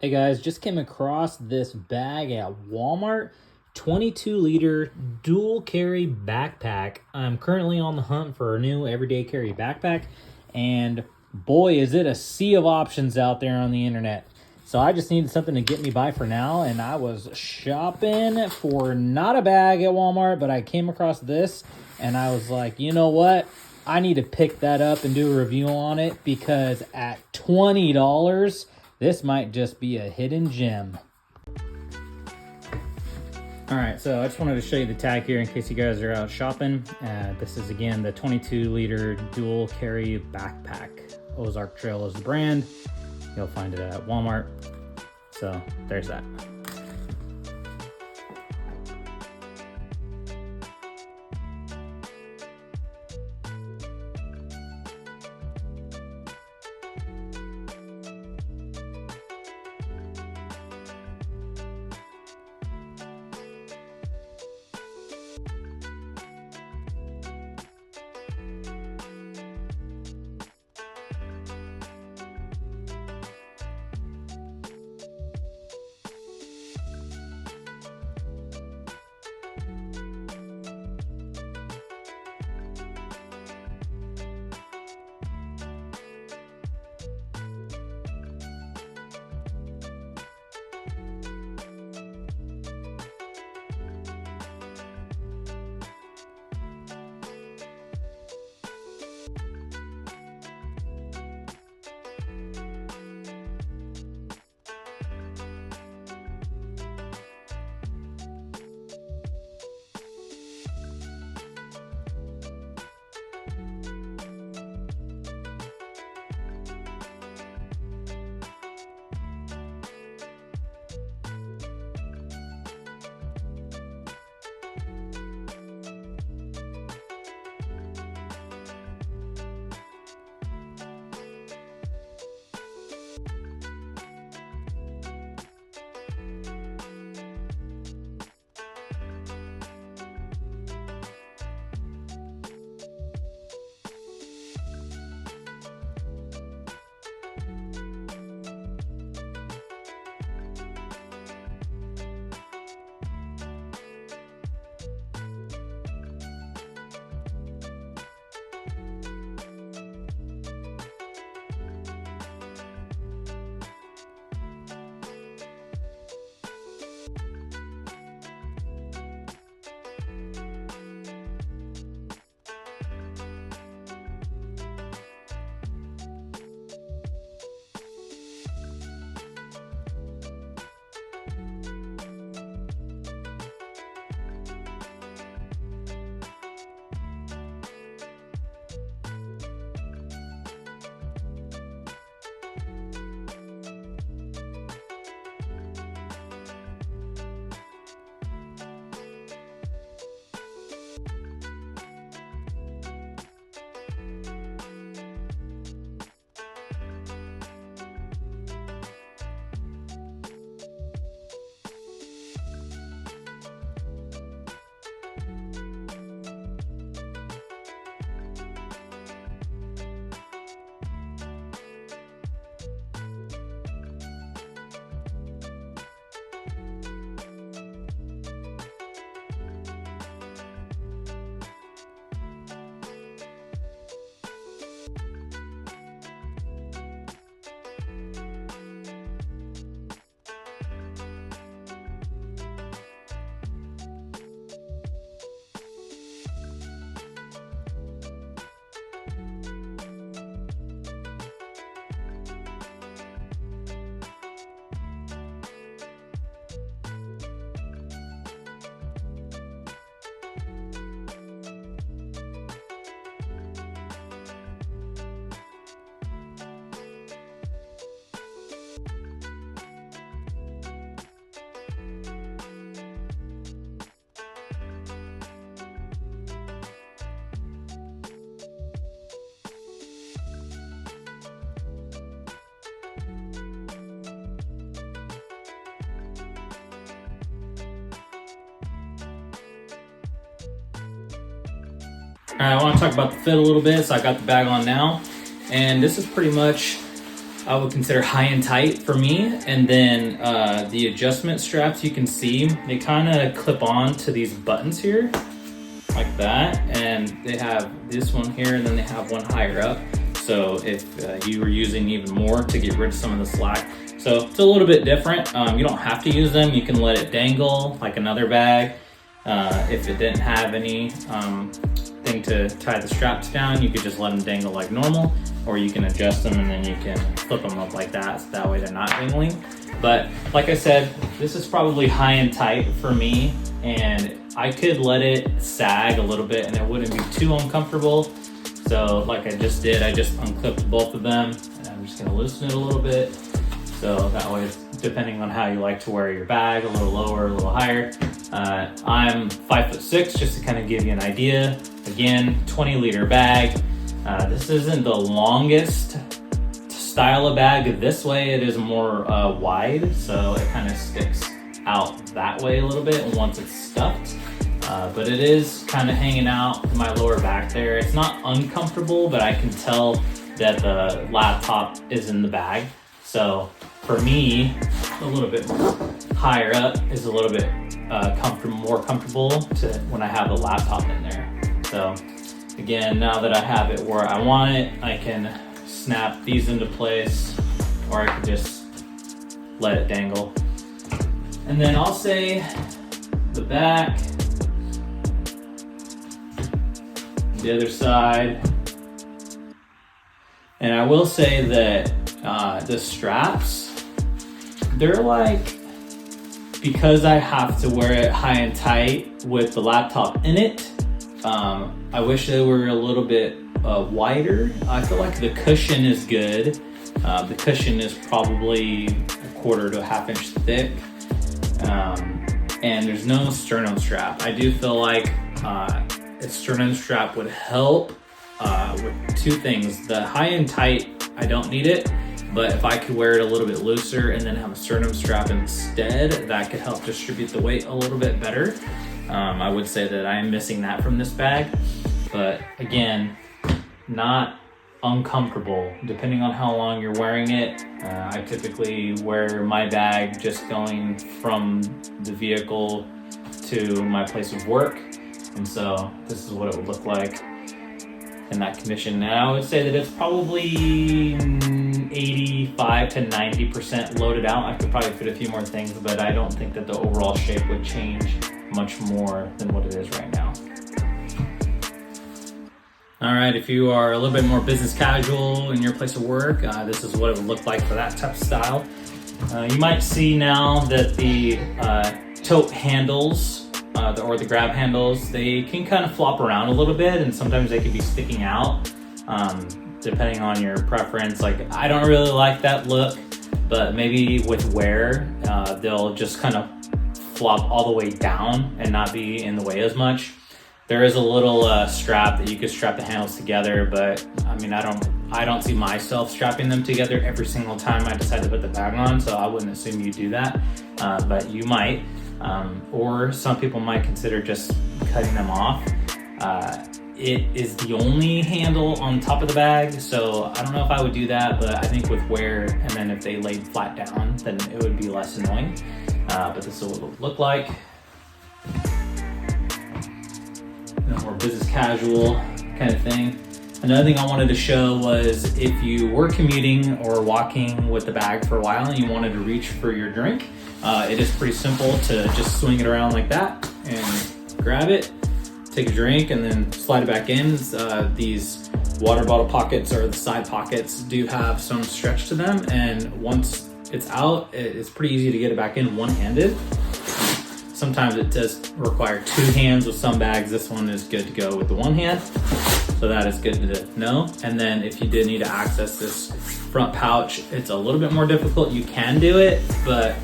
Hey guys, just came across this bag at Walmart. 22-liter dual carry backpack. I'm currently on the hunt for a new everyday carry backpack, and boy, is it a sea of options out there on the internet. So I just needed something to get me by for now, and I was shopping for not a bag at Walmart, but I came across this, and I was like, you know what? I need to pick that up and do a review on it because at $20, this might just be a hidden gem. All right, so I just wanted to show you the tag here in case you guys are out shopping. This is, again, the 22-liter dual carry backpack. Ozark Trail is the brand. You'll find it at Walmart. So there's that. All right, I want to talk about the fit a little bit. So I got the bag on now, and this is pretty much I would consider high and tight for me. And then the adjustment straps, you can see they kind of clip on to these buttons here like that, and they have this one here and then they have one higher up, so if you were using even more to get rid of some of the slack. So it's a little bit different. You don't have to use them. You can let it dangle like another bag. If it didn't have any thing to tie the straps down, you could just let them dangle like normal, or you can adjust them and then you can flip them up like that, so that way they're not dangling. But like I said, this is probably high and tight for me, and I could let it sag a little bit and it wouldn't be too uncomfortable. So like I just did, I just unclipped both of them, and I'm just gonna loosen it a little bit. So that way, depending on how you like to wear your bag, a little lower, a little higher. I'm 5'6", just to kind of give you an idea. Again, 20-liter bag. This isn't the longest style of bag this way. It is more wide, so it kind of sticks out that way a little bit once it's stuffed. But it is kind of hanging out in my lower back there. It's not uncomfortable, but I can tell that the laptop is in the bag. So for me, a little bit higher up is a little bit more comfortable to when I have the laptop in there. So again, now that I have it where I want it, I can snap these into place, or I can just let it dangle. And then I'll say the back, the other side. And I will say that the straps, they're like, because I have to wear it high and tight with the laptop in it, I wish they were a little bit wider. I feel like the cushion is good. The cushion is probably a 1/4 to 1/2 inch thick. And there's no sternum strap. I do feel like a sternum strap would help with two things. The high and tight, I don't need it, but if I could wear it a little bit looser and then have a sternum strap instead, that could help distribute the weight a little bit better. I would say that I am missing that from this bag, but again, not uncomfortable depending on how long you're wearing it. I typically wear my bag just going from the vehicle to my place of work, and so this is what it would look like in that condition. And I would say that it's probably 85 to 90% loaded out. I could probably fit a few more things, but I don't think that the overall shape would change much more than what it is right now. All right, if you are a little bit more business casual in your place of work, this is what it would look like for that type of style. You might see now that the tote handles, or the grab handles, they can kind of flop around a little bit, and sometimes they can be sticking out, depending on your preference. Like, I don't really like that look, but maybe with wear, they'll just kind of flop all the way down and not be in the way as much. There is a little strap that you could strap the handles together, but I mean, I don't see myself strapping them together every single time I decide to put the bag on, so I wouldn't assume you do that, but you might, or some people might consider just cutting them off. It is the only handle on top of the bag, so I don't know if I would do that, but I think with wear, and then if they laid flat down, then it would be less annoying. But this is what it would look like. More business casual kind of thing. Another thing I wanted to show was if you were commuting or walking with the bag for a while and you wanted to reach for your drink, it is pretty simple to just swing it around like that and grab it, take a drink, and then slide it back in. These water bottle pockets, or the side pockets, do have some stretch to them, and once it's out, it's pretty easy to get it back in one-handed. Sometimes it does require two hands with some bags. This one is good to go with the one hand, so that is good to know. And then if you did need to access this front pouch, it's a little bit more difficult. You can do it, but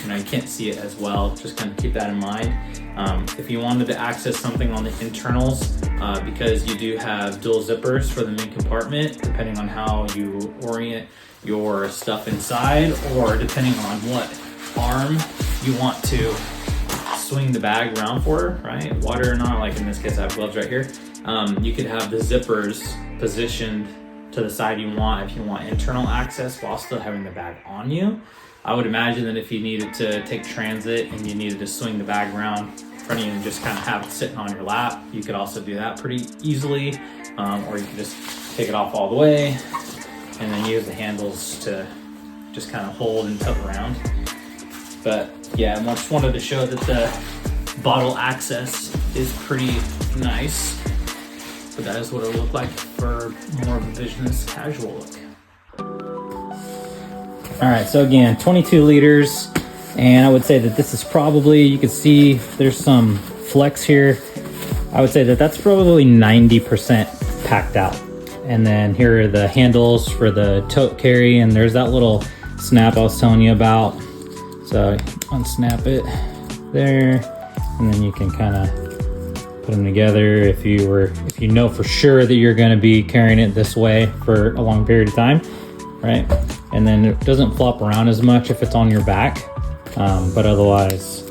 you can't see it as well. Just kind of keep that in mind. If you wanted to access something on the internals, because you do have dual zippers for the main compartment, depending on how you orient your stuff inside, or depending on what arm you want to swing the bag around for, right? Water or not, like in this case I have gloves right here. You could have the zippers positioned to the side you want if you want internal access while still having the bag on you. I would imagine that if you needed to take transit and you needed to swing the bag around in front of you and just kind of have it sitting on your lap, you could also do that pretty easily. Or you could just take it off all the way and then use the handles to just kind of hold and tilt around. But yeah, I just wanted to show that the bottle access is pretty nice. But that is what it'll look like for more of a business casual look. All right, so again, 22 liters. And I would say that this is probably, you can see there's some flex here. I would say that that's probably 90% packed out. And then here are the handles for the tote carry, and there's that little snap I was telling you about. So unsnap it there, and then you can kind of put them together if you know for sure that you're going to be carrying it this way for a long period of time, right? And then it doesn't flop around as much if it's on your back, but otherwise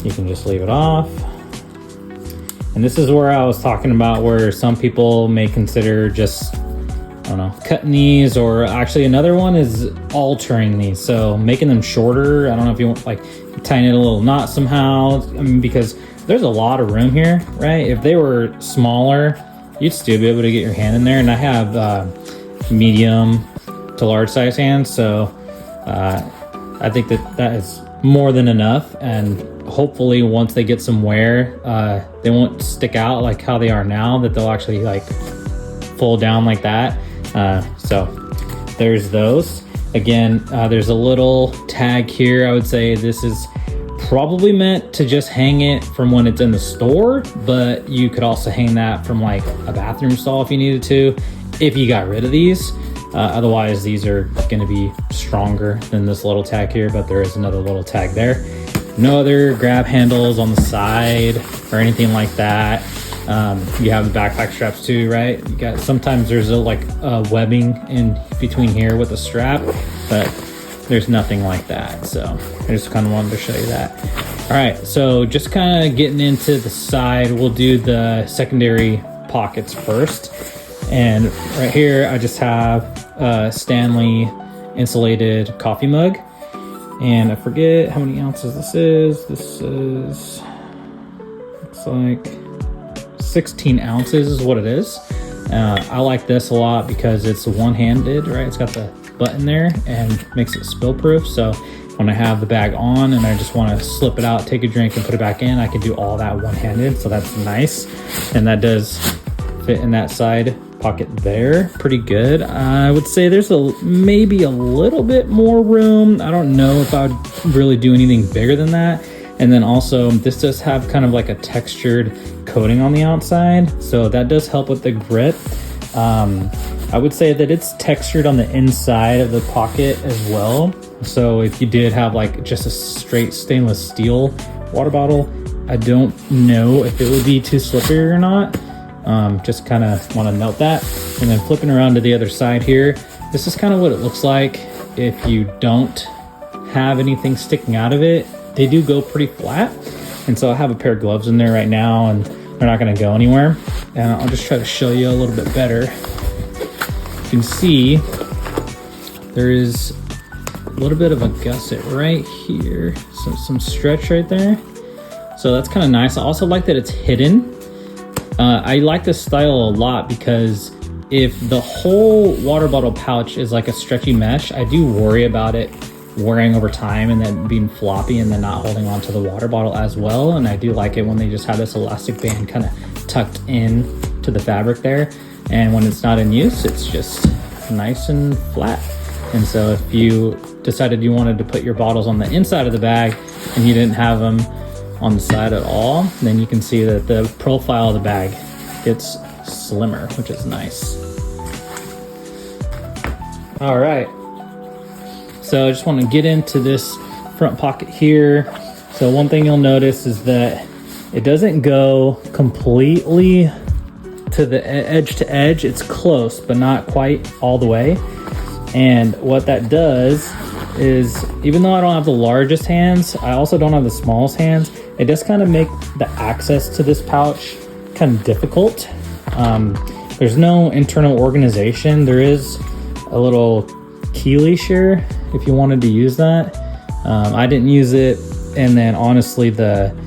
you can just leave it off. And this is where I was talking about where some people may consider just, I don't know, cutting these, or actually another one is altering these. So making them shorter. I don't know if you want, like, tying it a little knot somehow. I mean, because there's a lot of room here, right? If they were smaller, you'd still be able to get your hand in there. And I have medium to large size hands. So I think that is more than enough. And hopefully once they get some wear, they won't stick out like how they are now, that they'll actually like fold down like that. So there's those. Again, there's a little tag here. I would say this is probably meant to just hang it from when it's in the store, but you could also hang that from like a bathroom stall if you needed to, if you got rid of these. Otherwise, these are gonna be stronger than this little tag here, but there is another little tag there. No other grab handles on the side or anything like that. You have the backpack straps too, right? You got, sometimes there's a webbing in between here with a strap, but there's nothing like that. So I just kind of wanted to show you that. All right, so just kind of getting into the side, we'll do the secondary pockets first. And right here, I just have a Stanley insulated coffee mug. And I forget how many ounces this is. This is, looks like 16 ounces is what it is. I like this a lot because it's one-handed, right? It's got the button there and makes it spill proof. So when I have the bag on and I just want to slip it out, take a drink and put it back in, I can do all that one-handed. So that's nice. And that does fit in that side pocket there pretty good. I would say there's maybe a little bit more room. I don't know if I would really do anything bigger than that. And then also this does have kind of like a textured coating on the outside, so that does help with the grip. I would say that it's textured on the inside of the pocket as well. So if you did have like just a straight stainless steel water bottle, I don't know if it would be too slippery or not. Just kind of want to note that. And then flipping around to the other side here, this is kind of what it looks like if you don't have anything sticking out of it. They do go pretty flat, and so I have a pair of gloves in there right now and they're not going to go anywhere. And I'll just try to show you a little bit better. You can see there is a little bit of a gusset right here, so some stretch right there, so that's kind of nice. I also like that it's hidden. I like this style a lot because if the whole water bottle pouch is like a stretchy mesh, I do worry about it wearing over time and then being floppy and then not holding onto the water bottle as well. And I do like it when they just have this elastic band kind of tucked in to the fabric there. And when it's not in use, it's just nice and flat. And so if you decided you wanted to put your bottles on the inside of the bag and you didn't have them on the side at all, then you can see that the profile of the bag gets slimmer, which is nice. All right, so I just want to get into this front pocket here. So one thing you'll notice is that it doesn't go completely to the edge to edge. It's close, but not quite all the way. And what that does is, even though I don't have the largest hands, I also don't have the smallest hands, it does kind of make the access to this pouch kind of difficult. There's no internal organization. There is a little key leash here if you wanted to use that. I didn't use it, and then honestly the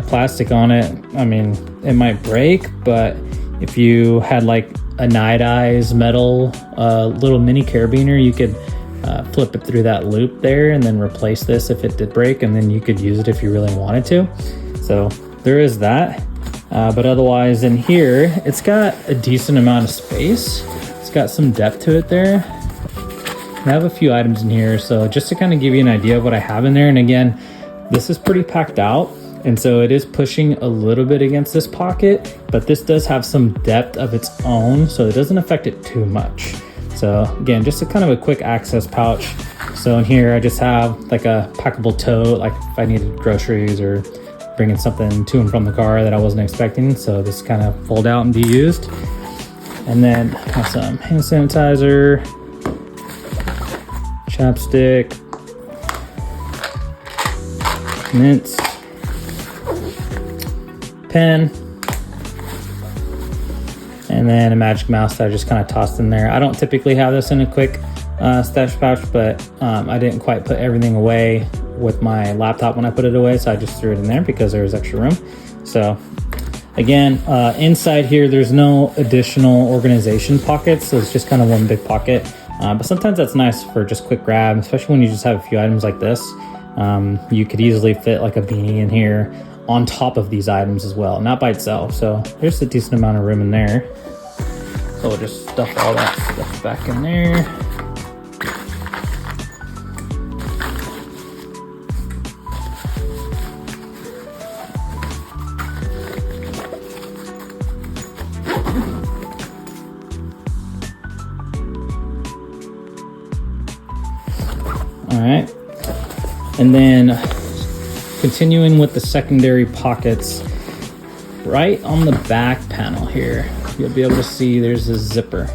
plastic on it, I mean, it might break, but if you had like a night-eyes metal little mini carabiner, you could flip it through that loop there and then replace this if it did break, and then you could use it if you really wanted to. So there is that. But otherwise in here, it's got a decent amount of space. It's got some depth to it there. I have a few items in here, so just to kind of give you an idea of what I have in there. And again, this is pretty packed out, and so it is pushing a little bit against this pocket, but this does have some depth of its own, so it doesn't affect it too much. So again, just a kind of a quick access pouch. So in here, I just have like a packable tote, like if I needed groceries or bringing something to and from the car that I wasn't expecting. So this kind of fold out and be used. And then I have some hand sanitizer, chapstick, mints, pen, and then a magic mouse that I just kind of tossed in there. I don't typically have this in a quick stash pouch, but I didn't quite put everything away with my laptop when I put it away, so I just threw it in there because there was extra room. So again, inside here, there's no additional organization pockets, so it's just kind of one big pocket. But sometimes that's nice for just quick grab, especially when you just have a few items like this. You could easily fit like a beanie in here on top of these items as well, not by itself. So there's a decent amount of room in there. So we'll just stuff all that stuff back in there. All right, and then continuing with the secondary pockets, right on the back panel here, you'll be able to see there's a zipper.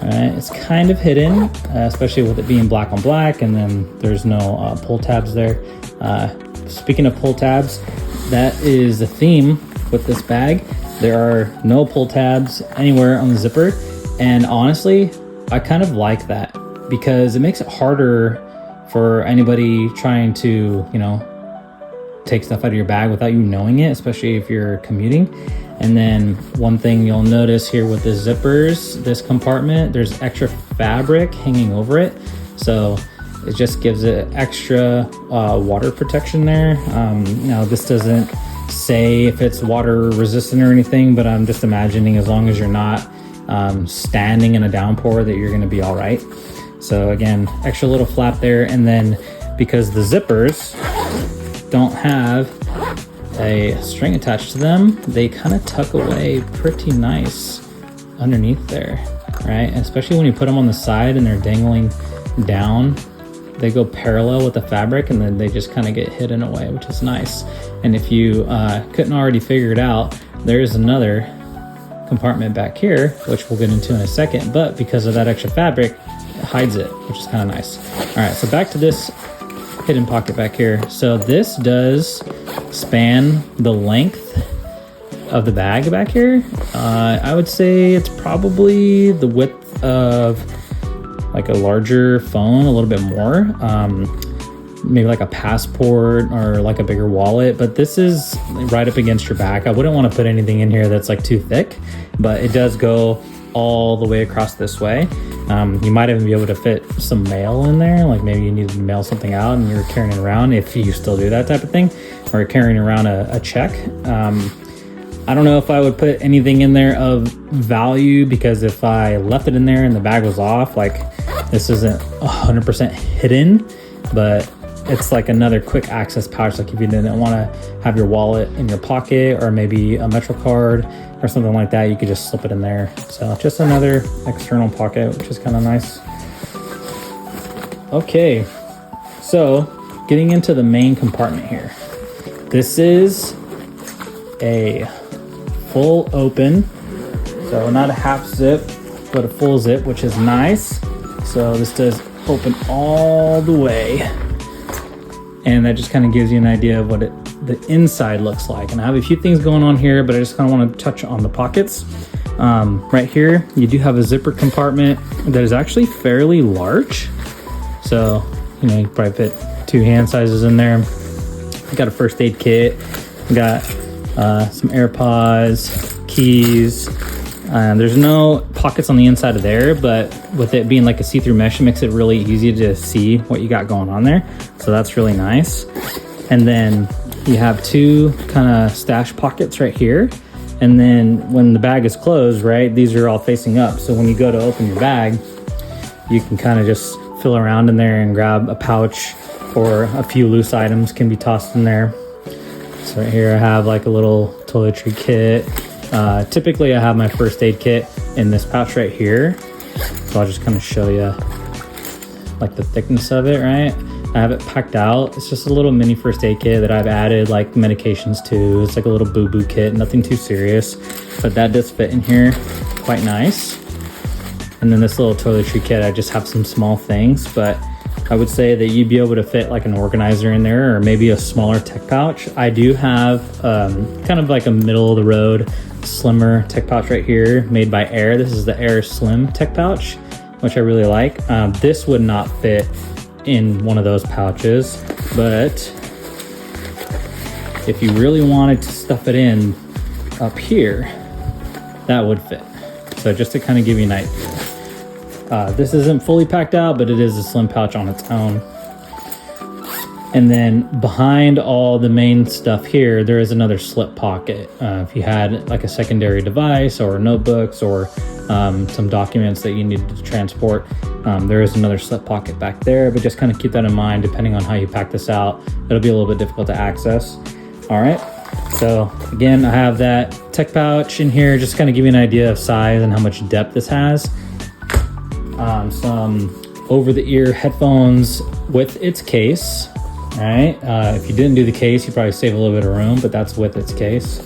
All right, it's kind of hidden, especially with it being black on black, and then there's no pull tabs there. Speaking of pull tabs, that is the theme with this bag. There are no pull tabs anywhere on the zipper, and honestly, I kind of like that because it makes it harder for anybody trying to, you know, take stuff out of your bag without you knowing it, especially if you're commuting. And then one thing you'll notice here with the zippers, this compartment, there's extra fabric hanging over it. So it just gives it extra water protection there. Now this doesn't say if it's water resistant or anything, but I'm just imagining as long as you're not standing in a downpour that you're gonna be all right. So again, extra little flap there. And then because the zippers don't have a string attached to them, they kind of tuck away pretty nice underneath there, right? And especially when you put them on the side and they're dangling down, they go parallel with the fabric and then they just kind of get hidden away, which is nice. And if you couldn't already figure it out, there is another compartment back here, which we'll get into in a second, but because of that extra fabric, it hides it, which is kind of nice. All right, so back to this hidden pocket back here. So this does span the length of the bag back here. I would say it's probably the width of like a larger phone, a little bit more. Maybe like a passport or like a bigger wallet, but this is right up against your back. I wouldn't want to put anything in here that's like too thick, but it does go all the way across this way. You might even be able to fit some mail in there, like maybe you needed to mail something out and you're carrying it around, if you still do that type of thing, or carrying around a check. I don't know if I would put anything in there of value, because if I left it in there and the bag was off, like this isn't 100% hidden, but it's like another quick access pouch. Like if you didn't want to have your wallet in your pocket or maybe a Metro card or something like that, you could just slip it in there. So just another external pocket, which is kind of nice. Okay, so getting into the main compartment here. This is a full open, so not a half zip, but a full zip, which is nice. So this does open all the way. And that just kind of gives you an idea of what the inside looks like. And I have a few things going on here, but I just kind of want to touch on the pockets. Right here, you do have a zipper compartment that is actually fairly large. So, you know, you probably fit 2 hand sizes in there. Got a first aid kit. Got some AirPods, keys. There's no pockets on the inside of there, but with it being like a see-through mesh, it makes it really easy to see what you got going on there. So that's really nice. And then you have 2 kind of stash pockets right here. And then when the bag is closed, right, these are all facing up. So when you go to open your bag, you can kind of just feel around in there and grab a pouch, or a few loose items can be tossed in there. So right here I have like a little toiletry kit. Typically I have my first aid kit in this pouch right here. So I'll just kind of show you like the thickness of it, right? I have it packed out. It's just a little mini first aid kit that I've added like medications to. It's like a little boo-boo kit, nothing too serious, but that does fit in here quite nice. And then this little toiletry kit, I just have some small things, but I would say that you'd be able to fit like an organizer in there, or maybe a smaller tech pouch. I do have kind of like a middle of the road, slimmer tech pouch right here made by Air. This is the Air Slim tech pouch, which I really like. This would not fit in one of those pouches, but if you really wanted to stuff it in up here, that would fit. So just to kind of give you an idea, this isn't fully packed out, but it is a slim pouch on its own. And then behind all the main stuff here, there is another slip pocket. If you had like a secondary device or notebooks or some documents that you needed to transport, there is another slip pocket back there, but just kind of keep that in mind. Depending on how you pack this out, it'll be a little bit difficult to access. All right, so again, I have that tech pouch in here, just kind of give you an idea of size and how much depth this has. Some over-the-ear headphones with its case. All right, if you didn't do the case, you probably save a little bit of room, but that's with its case.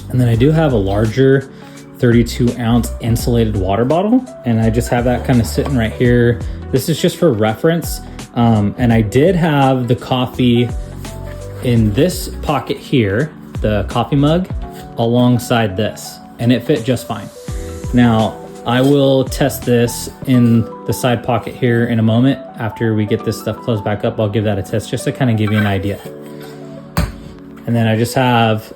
And then I do have a larger 32-ounce insulated water bottle, and I just have that kind of sitting right here. This is just for reference. And I did have the coffee in this pocket here, the coffee mug, alongside this, and it fit just fine. Now, I will test this in the side pocket here in a moment. After we get this stuff closed back up, I'll give that a test just to kind of give you an idea. And then I just have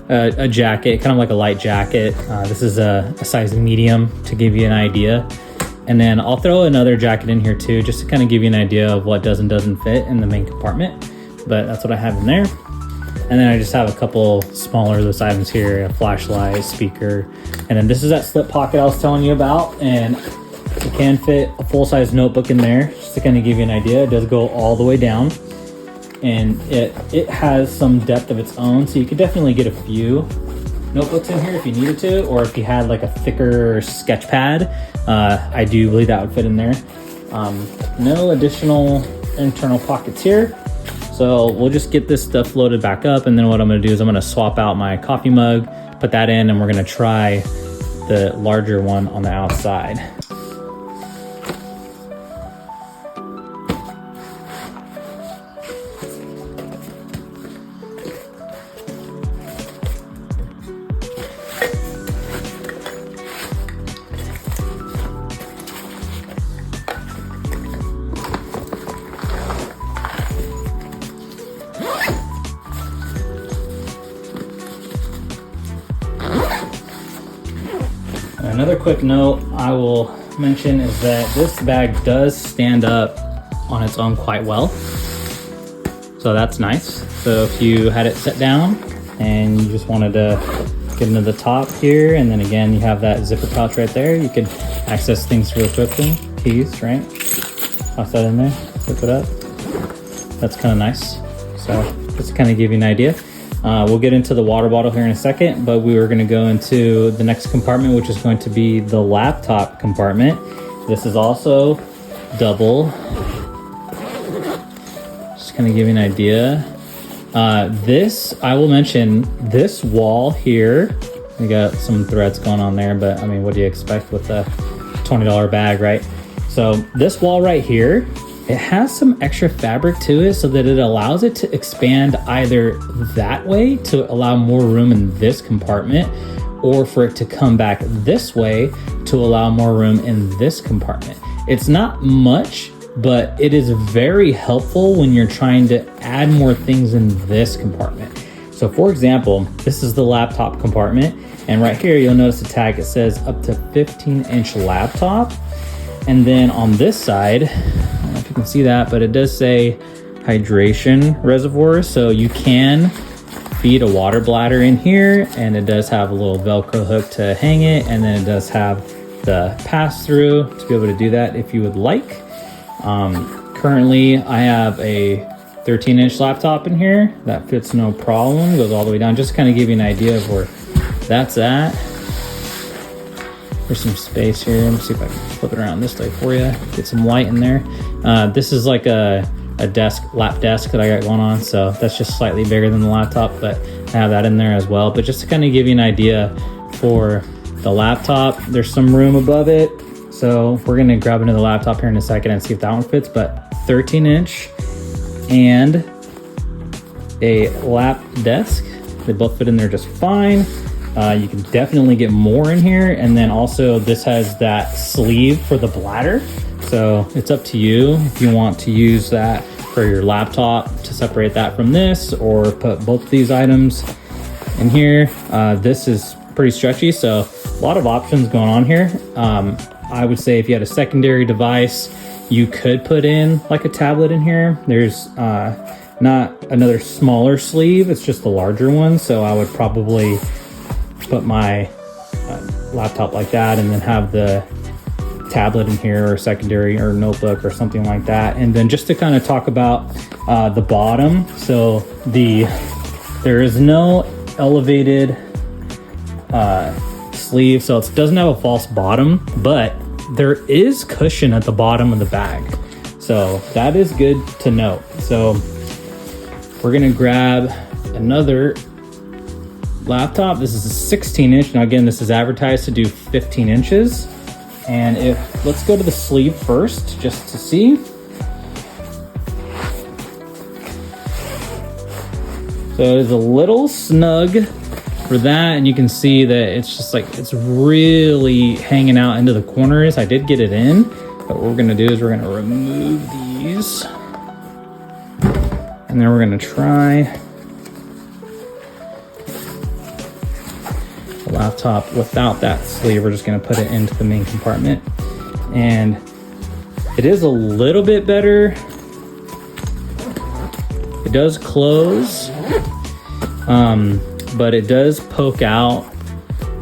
a jacket, kind of like a light jacket. This is a size medium to give you an idea. And then I'll throw another jacket in here too, just to kind of give you an idea of what does and doesn't fit in the main compartment. But that's what I have in there. And then I just have a couple smaller loose items here, a flashlight, speaker. And then this is that slip pocket I was telling you about. And it can fit a full-size notebook in there, just to kind of give you an idea. It does go all the way down. And it has some depth of its own, so you could definitely get a few notebooks in here if you needed to, or if you had like a thicker sketch pad, I do believe that would fit in there. No additional internal pockets here. So we'll just get this stuff loaded back up, and then what I'm gonna do is I'm gonna swap out my coffee mug, put that in, and we're gonna try the larger one on the outside. Another quick note I will mention is that this bag does stand up on its own quite well. So that's nice. So if you had it set down and you just wanted to get into the top here, and then again, you have that zipper pouch right there. You can access things real quickly. Keys, right? Toss that in there, zip it up. That's kind of nice. So just to kind of give you an idea. We'll get into the water bottle here in a second, but we were going to go into the next compartment, which is going to be the laptop compartment. This is also double. Just kind of give you an idea. This, I will mention, this wall here, we got some threads going on there, but I mean, what do you expect with a $20 bag, right? So this wall right here it has some extra fabric to it so that it allows it to expand either that way to allow more room in this compartment, or for it to come back this way to allow more room in this compartment. It's not much, but it is very helpful when you're trying to add more things in this compartment. So for example, this is the laptop compartment, and right here you'll notice the tag, it says up to 15-inch laptop. And then on this side, I don't know if you can see that, but it does say hydration reservoir. So you can feed a water bladder in here, and it does have a little Velcro hook to hang it, and then it does have the pass-through to be able to do that if you would like. Currently, I have a 13-inch laptop in here that fits no problem, goes all the way down. Just to kind of give you an idea of where that's at. There's some space here. Let me see if I can flip it around this way for you. Get some light in there. This is like a lap desk that I got going on, so that's just slightly bigger than the laptop, but I have that in there as well. But just to kind of give you an idea for the laptop, there's some room above it. So we're gonna grab another laptop here in a second and see if that one fits, but 13-inch and a lap desk, they both fit in there just fine. You can definitely get more in here. And then also this has that sleeve for the bladder. So it's up to you if you want to use that for your laptop to separate that from this, or put both of these items in here. This is pretty stretchy, so a lot of options going on here. I would say if you had a secondary device, you could put in like a tablet in here. There's not another smaller sleeve, it's just the larger one. So I would probably put my laptop like that, and then have the tablet in here, or secondary or notebook or something like that. And then just to kind of talk about the bottom, so there is no elevated sleeve, so it doesn't have a false bottom, but there is cushion at the bottom of the bag, so that is good to note. So we're gonna grab another laptop. This is a 16-inch. Now again, this is advertised to do 15 inches. And let's go to the sleeve first, just to see. So it is a little snug for that, and you can see that it's just like, it's really hanging out into the corners. I did get it in, but what we're gonna do is we're gonna remove these, and then we're gonna try the laptop without that sleeve. We're just gonna put it into the main compartment, and it is a little bit better. It does close, but it does poke out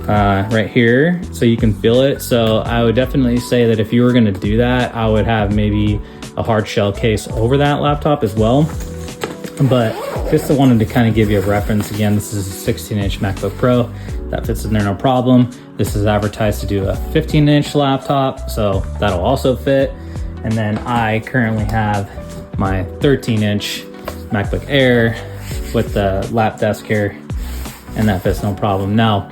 right here, so you can feel it. So I would definitely say that if you were gonna do that, I would have maybe a hard shell case over that laptop as well. But just wanted to kind of give you a reference. Again, this is a 16-inch MacBook Pro. That fits in there no problem. This is advertised to do a 15-inch laptop, so that'll also fit. And then I currently have my 13-inch MacBook Air with the lap desk here, and that fits no problem. Now,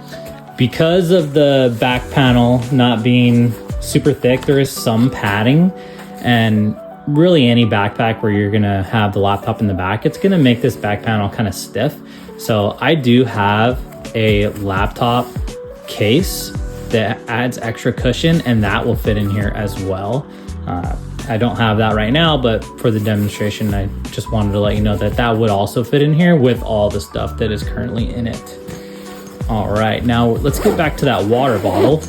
because of the back panel not being super thick, there is some padding, and really any backpack where you're gonna have the laptop in the back, it's gonna make this back panel kind of stiff. So I do have a laptop case that adds extra cushion, and that will fit in here as well. I don't have that right now, but for the demonstration, I just wanted to let you know that that would also fit in here with all the stuff that is currently in it. All right, now let's get back to that water bottle.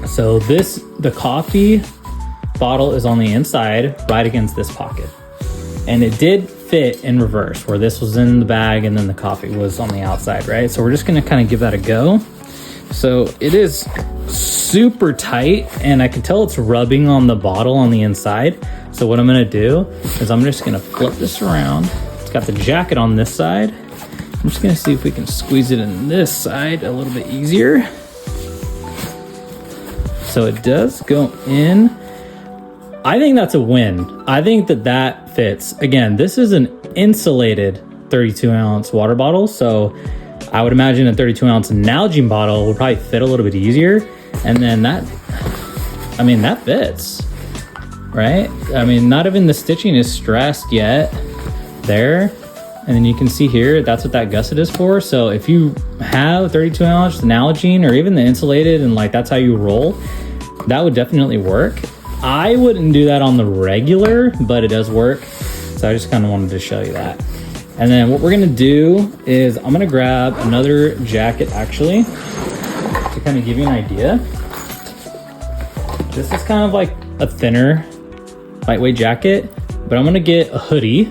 So the coffee bottle is on the inside, right against this pocket. And it did fit in reverse, where this was in the bag and then the coffee was on the outside, right? So we're just gonna kind of give that a go. So it is super tight, and I can tell it's rubbing on the bottle on the inside. So what I'm gonna do is I'm just gonna flip this around. It's got the jacket on this side. I'm just gonna see if we can squeeze it in this side a little bit easier. So it does go in. I think that's a win. I think that fits. Again, this is an insulated 32-ounce water bottle, so I would imagine a 32-ounce Nalgene bottle would probably fit a little bit easier. And then that fits. right? I mean, not even the stitching is stressed yet there. And then you can see here, that's what that gusset is for. So if you have 32 ounce, the Nalgene, or even the insulated, and like that's how you roll, that would definitely work. I wouldn't do that on the regular, but it does work. So I just kind of wanted to show you that. And then what we're gonna do is I'm gonna grab another jacket actually to kind of give you an idea. This is kind of like a thinner, lightweight jacket, but I'm gonna get a hoodie.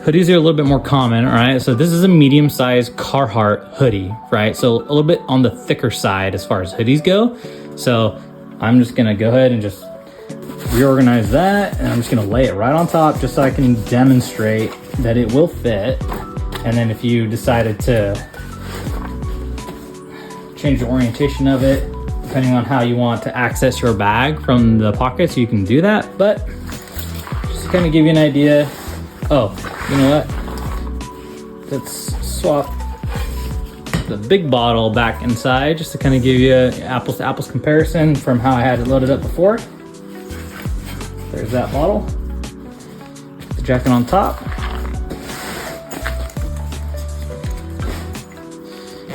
Hoodies are a little bit more common, all right? So this is a medium-sized Carhartt hoodie, right? So a little bit on the thicker side as far as hoodies go. So I'm just gonna go ahead and just reorganize that, and I'm just gonna lay it right on top just so I can demonstrate that it will fit. And then if you decided to change the orientation of it, depending on how you want to access your bag from the pockets, you can do that. But just to kind of give you an idea. Oh, you know what? Let's swap the big bottle back inside just to kind of give you an apples to apples comparison from how I had it loaded up before. There's that bottle. The jacket on top.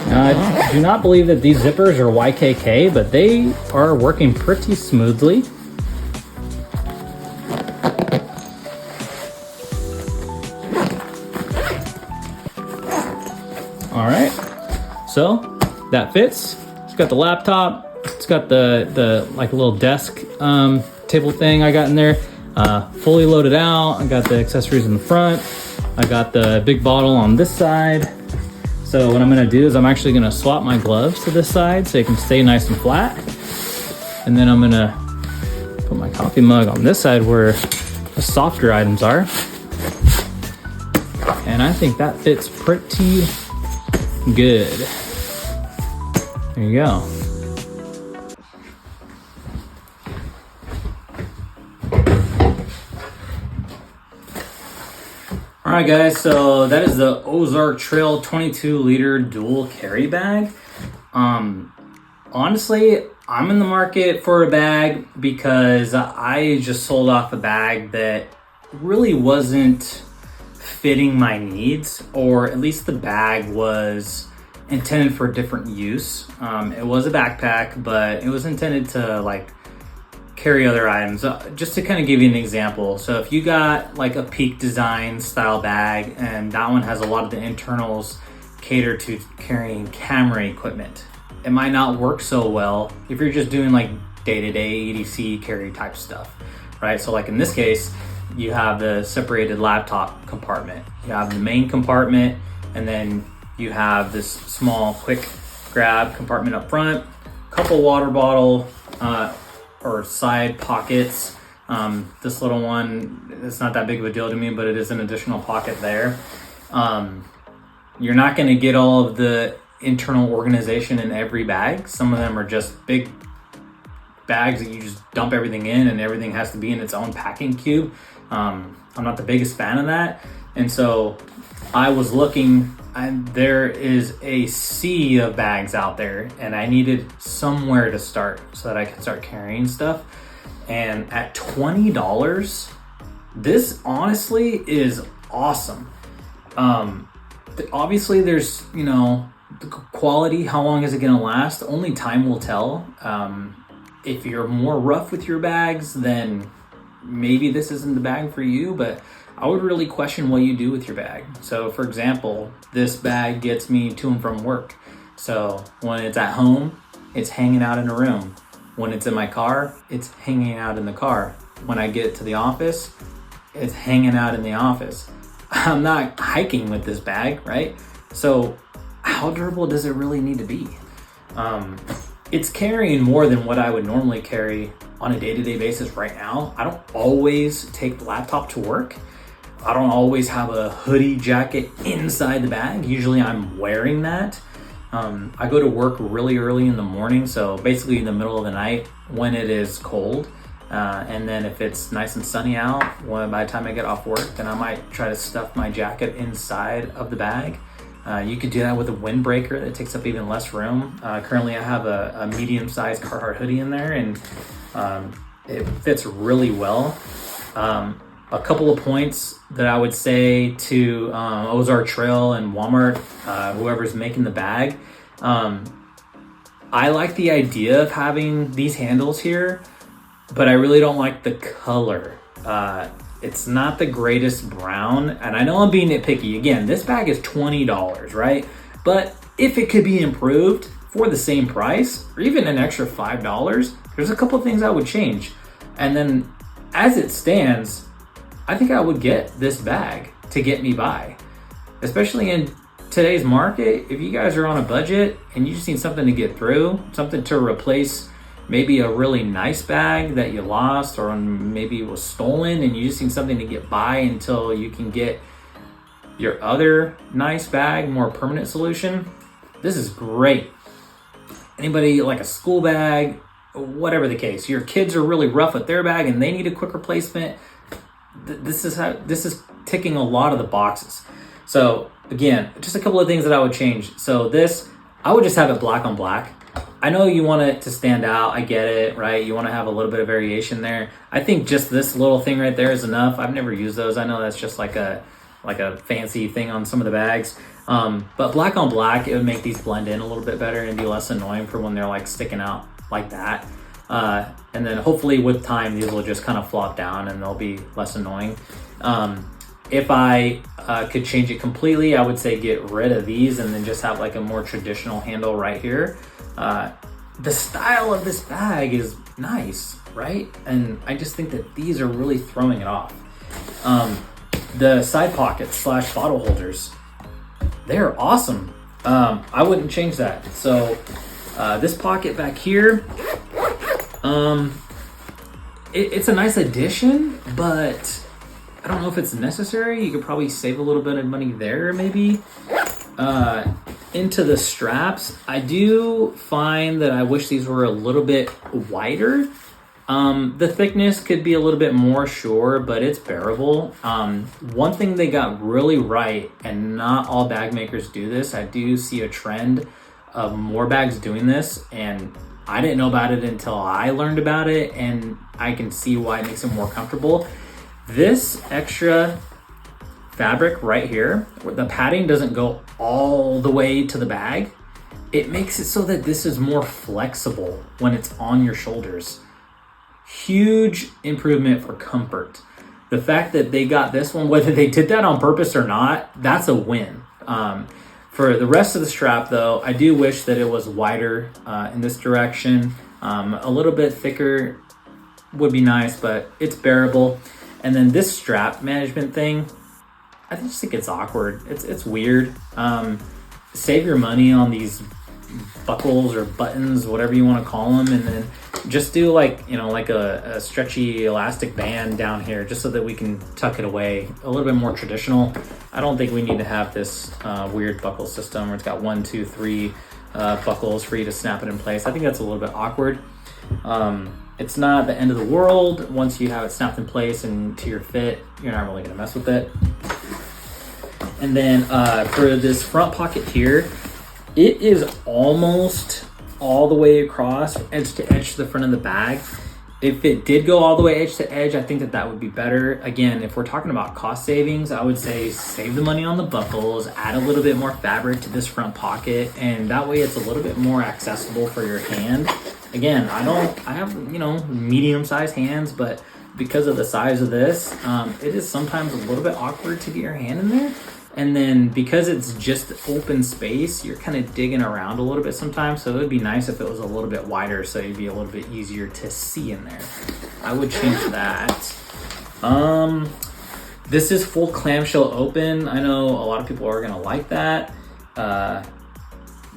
Now, I do not believe that these zippers are YKK, but they are working pretty smoothly. All right, so that fits. It's got the laptop. It's got the like a little desk table thing I got in there, fully loaded out. I got the accessories in the front. I got the big bottle on this side. So what I'm gonna do is I'm actually gonna swap my gloves to this side so it can stay nice and flat. And then I'm gonna put my coffee mug on this side where the softer items are. And I think that fits pretty good. There you go. All right, guys, so that is the Ozark Trail 22 liter dual carry bag. Honestly, I'm in the market for a bag because I just sold off a bag that really wasn't fitting my needs, or at least the bag was intended for a different use. It was a backpack, but it was intended to like carry other items. Just to kind of give you an example, so if you got like a Peak Design style bag and that one has a lot of the internals cater to carrying camera equipment, it might not work so well if you're just doing like day-to-day EDC carry type stuff, right? So like in this case, you have the separated laptop compartment, you have the main compartment, and then you have this small quick grab compartment up front, couple water bottle or side pockets. This little one, it's not that big of a deal to me, but it is an additional pocket there. You're not gonna get all of the internal organization in every bag. Some of them are just big bags that you just dump everything in and everything has to be in its own packing cube. I'm not the biggest fan of that. And so I was looking, and there is a sea of bags out there, and I needed somewhere to start so that I could start carrying stuff. And at $20, this honestly is awesome. Obviously there's, you know, the quality, how long is it gonna last? Only time will tell. If you're more rough with your bags, then maybe this isn't the bag for you, but I would really question what you do with your bag. So for example, this bag gets me to and from work. So when it's at home, it's hanging out in a room. When it's in my car, it's hanging out in the car. When I get to the office, it's hanging out in the office. I'm not hiking with this bag, right? So how durable does it really need to be? It's carrying more than what I would normally carry on a day-to-day basis right now. I don't always take the laptop to work. I don't always have a hoodie jacket inside the bag. Usually I'm wearing that. I go to work really early in the morning, so basically in the middle of the night when it is cold. And then if it's nice and sunny out, by the time I get off work, then I might try to stuff my jacket inside of the bag. You could do that with a windbreaker that takes up even less room. Currently I have a medium-sized Carhartt hoodie in there, and it fits really well. A couple of points that I would say to Ozark Trail and Walmart, whoever's making the bag. I like the idea of having these handles here, but I really don't like the color. It's not the greatest brown, and I know I'm being nitpicky. Again, this bag is $20, right? But if it could be improved for the same price, or even an extra $5, there's a couple of things I would change. And then as it stands, I think I would get this bag to get me by. Especially in today's market, if you guys are on a budget and you just need something to get through, something to replace maybe a really nice bag that you lost, or maybe it was stolen, and you just need something to get by until you can get your other nice bag, more permanent solution, this is great. Anybody like a school bag, whatever the case, your kids are really rough with their bag and they need a quick replacement. This is ticking a lot of the boxes. So again, just a couple of things that I would change. So this, I would just have it black on black. I know you want it to stand out. I get it, right? You want to have a little bit of variation there. I think just this little thing right there is enough. I've never used those. I know that's just like a fancy thing on some of the bags. But black on black, it would make these blend in a little bit better and be less annoying for when they're like sticking out like that. And then hopefully with time, these will just kind of flop down and they'll be less annoying. If I could change it completely, I would say get rid of these and then just have like a more traditional handle right here. The style of this bag is nice, right? And I just think that these are really throwing it off. The side pockets / bottle holders, they're awesome. I wouldn't change that. So this pocket back here, it's a nice addition, but I don't know if it's necessary. You could probably save a little bit of money there, maybe. Into the straps, I do find that I wish these were a little bit wider. The thickness could be a little bit more, sure, but it's bearable. One thing they got really right, and not all bag makers do this, I do see a trend of more bags doing this, and I didn't know about it until I learned about it, and I can see why it makes it more comfortable. This extra fabric right here, where the padding doesn't go all the way to the bag, it makes it so that this is more flexible when it's on your shoulders. Huge improvement for comfort. The fact that they got this one, whether they did that on purpose or not, that's a win. For the rest of the strap though, I do wish that it was wider in this direction. A little bit thicker would be nice, but it's bearable. And then this strap management thing, I just think it's awkward. It's weird. Save your money on these buckles or buttons, whatever you want to call them, and then just do like a stretchy elastic band down here, just so that we can tuck it away. A little bit more traditional. I don't think we need to have this weird buckle system where it's got 1, 2, 3 buckles for you to snap it in place. I think that's a little bit awkward. It's not the end of the world. Once you have it snapped in place and to your fit, you're not really gonna mess with it. And then for this front pocket here, it is almost all the way across, edge to edge to the front of the bag. If it did go all the way edge to edge, I think that would be better. Again, if we're talking about cost savings, I would say save the money on the buckles, add a little bit more fabric to this front pocket, and that way it's a little bit more accessible for your hand. Again, I have, medium-sized hands, but because of the size of this, it is sometimes a little bit awkward to get your hand in there. And then because it's just open space, you're kind of digging around a little bit sometimes. So it would be nice if it was a little bit wider, so it'd be a little bit easier to see in there. I would change that. This is full clamshell open. I know a lot of people are gonna like that.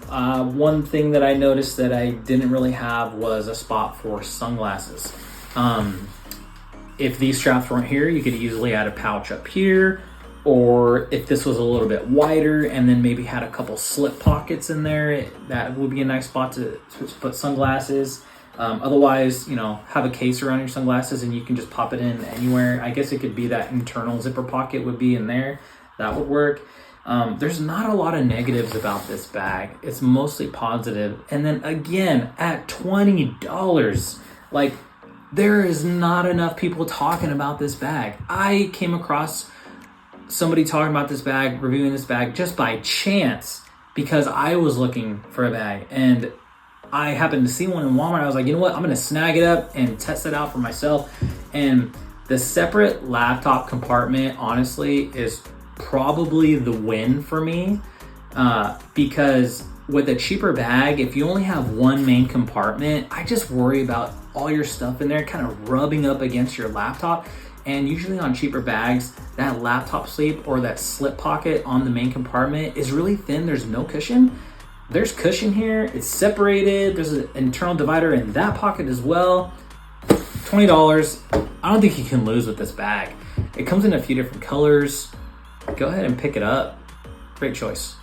One thing that I noticed that I didn't really have was a spot for sunglasses. If these straps weren't here, you could easily add a pouch up here. Or if this was a little bit wider and then maybe had a couple slip pockets in there, that would be a nice spot to put sunglasses. Otherwise, have a case around your sunglasses and you can just pop it in anywhere. I guess it could be that internal zipper pocket would be in there. That would work. There's not a lot of negatives about this bag. It's mostly positive. And then again, at $20, like, there is not enough people talking about this bag. I came across somebody talking about this bag, reviewing this bag just by chance because I was looking for a bag and I happened to see one in Walmart. I was like, you know what? I'm gonna snag it up and test it out for myself. And the separate laptop compartment, honestly, is probably the win for me because with a cheaper bag, if you only have one main compartment, I just worry about all your stuff in there kind of rubbing up against your laptop. And usually on cheaper bags, that laptop sleeve or that slip pocket on the main compartment is really thin. There's no cushion. There's cushion here. It's separated. There's an internal divider in that pocket as well. $20. I don't think you can lose with this bag. It comes in a few different colors. Go ahead and pick it up. Great choice.